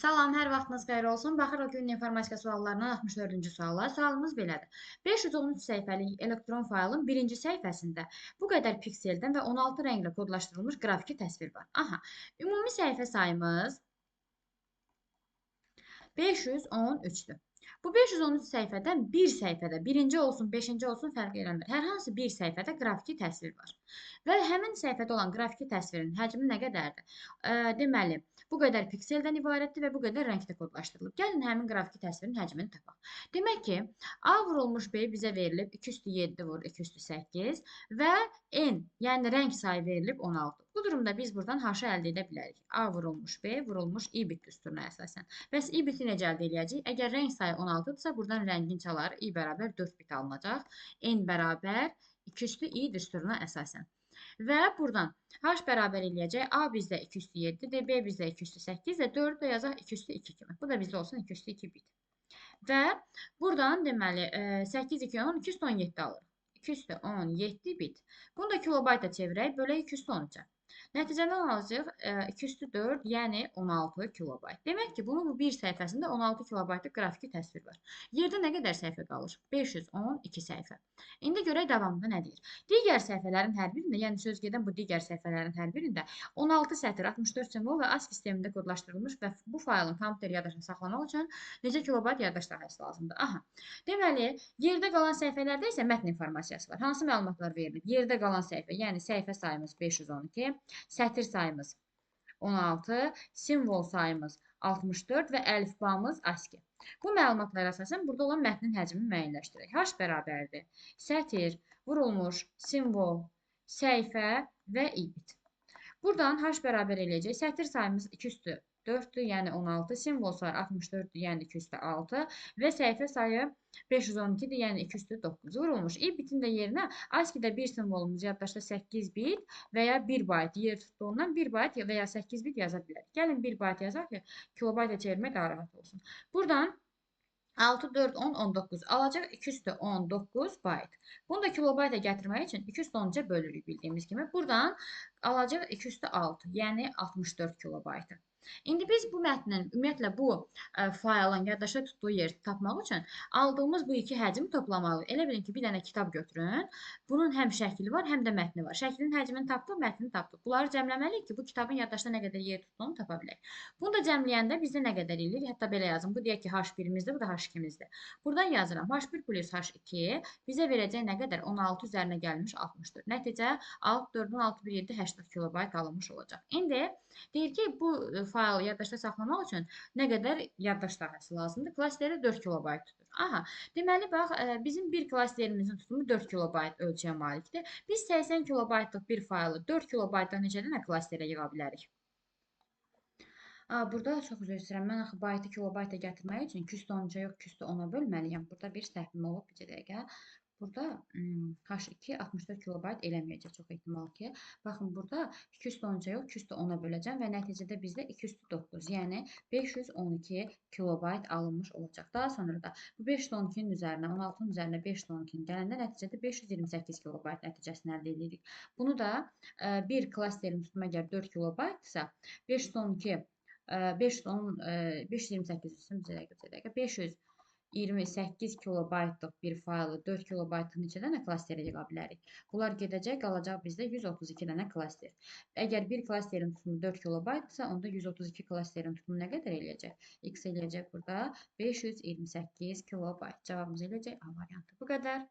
Salam, hər vaxtınız xeyir olsun. Baxırıq günün informatika suallarından 64-cü suallar. Sualımız belədir. 513 səhifəlik elektron faylın birinci səhifəsində bu qədər pikseldən və 16 rənglə kodlaşdırılmış qrafiki təsvir var. Aha, ümumi səhifə sayımız 513-dür. Bu 513 səhifədən bir səhifədə, birinci olsun, beşinci olsun fərq eləmir. Hər hansı bir səhifədə qrafiki təsvir var. Və həmin səhifədə olan qrafiki təsvirin həcmi nə qədərdir? Deməli, bu qədər pikseldən ibarətdir və bu qədər rəngdə kodlaşdırılıb. Gəlin həmin qrafiki təsvirin həcmini tapaq. Demək ki, A vurulmuş B bizə verilib 2 üstü 7 vur 2 üstü 8 və N, yəni rəng sayı verilib 16. Bu durumda biz buradan H-ı əldə edə bilərik. A vurulmuş B vurulmuş i bit düsturuna əsasən. Bəs i biti necə əldə edəcəyik? Əgər rəng sayı 16-dırsa, buradan rəngin çaları i bərabər 4 bit alınacaq. N bərabər 2 üstü i düsturuna əsasən. Və buradan H bərabər eləyəcək. A bizdə 2 üstü 7-dir, B bizdə 2 üstü 8-dir, 4-ü də yazaq 2 üstü 2 kimi. Bu da bizdə olsun 2 üstü 2 bit. Və buradan deməli 8, 2, 10, 2 üstü 17 alırıq. 2 üstü 17 bit. Bunu da kilobayta çevirək, bölək 2 üstü 13-ə. Nəticədən alacaq 2 üstü 4, yəni 16 kilobayt. Demək ki, bunun bu bir səhifəsində 16 kilobaytlıq qrafiki təsvir var. Yerdə nə qədər səhifə qalır? 512 səhifə. İndi görək davamında nə deyir. Digər səhifələrin hər birində, yəni söz gedən bu digər səhifələrin hər birində 16 sətr, 64 simvol və ASCII sistemində kodlaşdırılmış və bu faylın kompüter yaddaşında saxlamaq üçün necə kilobayt yaddaş sahəsi lazımdır? Aha. Deməli, yerdə qalan səhifələrdə isə mətn informasiyası var. Hansı məlumatlar verilib? Yerdə qalan səhifə, yəni səhifə sayımız 512, sətr sayımız 16, simvol sayımız 64 və əlifbamız ASCII. Bu məlumatlara əsasən burada olan mətnin həcmini müəyyənləşdirək. H bərabərdir. Sətr, vurulmuş, simvol, səhifə və i bit. Buradan H bərabər eləyəcək. Sətr sayımız 2 üstü 4-dür, yəni 16, simvol sayı 64-dür, yəni 2 üstü 6 və səhifə sayı 512-dir, yəni 2 üstü 9 vurulmuş. i bitin də yerinə ASCII-də bir simvolumuz yaddaşda 8 bit və ya 1 bayt yer tutduğundan 1 bayt və ya 8 bit yaza bilərik. Gəlin 1 bayt yazaq ki, kilobayta çevirmək daha rahat olsun. Buradan 6, 4, 10, 19 alacaq 2 üstü 19 bayt. Bunu da kilobayta gətirmək üçün 2 üstü 13-ə bölürük bildiyimiz kimi. Buradan alacaq 2 üstü 6, yəni 64 kilobaytı. İndi biz bu mətnin, ümumiyyətlə bu faylın yaddaşda tutduğu yeri tapmaq üçün aldığımız bu iki həcmi toplamalıyıq. Elə bilin ki, bir dənə kitab götürün. Bunun həm şəkli var, həm də mətni var. Şəklin həcmini tapdıq, mətnini tapdıq. Bunları cəmləməliyik ki, bu kitabın yaddaşda nə qədər yer tutduğunu tapa bilək. Bunu da cəmləyəndə bizdə nə qədər eləyir? Hətta belə yazın. Bu deyək ki, H1-imizdir, bu da H2-imizdir. Buradan yazıram. H1 plus H2 bizə verəcək nə qədər? 16 üzərinə gəlmiş 64. Nəticə 6, 4-ün 6, 1, 7, 80 kilobayt alınmış olacaq. İndi deyir ki, bu faylı yaddaşda saxlamaq üçün nə qədər yaddaş sahəsi lazımdır? Klasteri 4 kilobayt tutur. Aha, deməli bax, bizim bir klasterimizin tutumu 4 kilobayt ölçüyə malikdir. Biz 80 kilobaytlıq bir faylı 4 kilobaytdan necə dənə klasterə yığa bilərik? Burada çox üzr istəyirəm. Mən axı baytı kilobayta gətirmək üçün 2 üstü 13-ə yox, 2 üstü 10-a bölməliyəm. Burada bir səhvim olub, bir dəqiqə. Burada H2 64 kilobayt eləməyəcək çox ehtimal ki. Baxın, burada 2 üstü 13-ə yox, 2 üstü 10-a böləcəm və nəticədə bizdə 2 üstü 9, yəni 512 kilobayt alınmış olacaq. Daha sonra da bu 512-nin üzərinə, 16-nın üzərinə 512-nin gələndə nəticədə 528 kilobayt nəticəsini əldə edirik. Bunu da bir klasterin tutumu əgər 4 kilobaytdırsa, 512 528 kilobaytlıq bir faylı 4 kilobaytın neçə dənə klasterə yığa bilərik? Bunlar gedəcək, qalacaq bizdə 132 dənə klaster. Əgər bir klasterin tutumu 4 kilobaytdırsa, onda 132 klasterin tutumu nə qədər eləyəcək? X eləyəcək burada 528 kilobayt. Cavabımız eləyəcək A variantı. Bu qədər.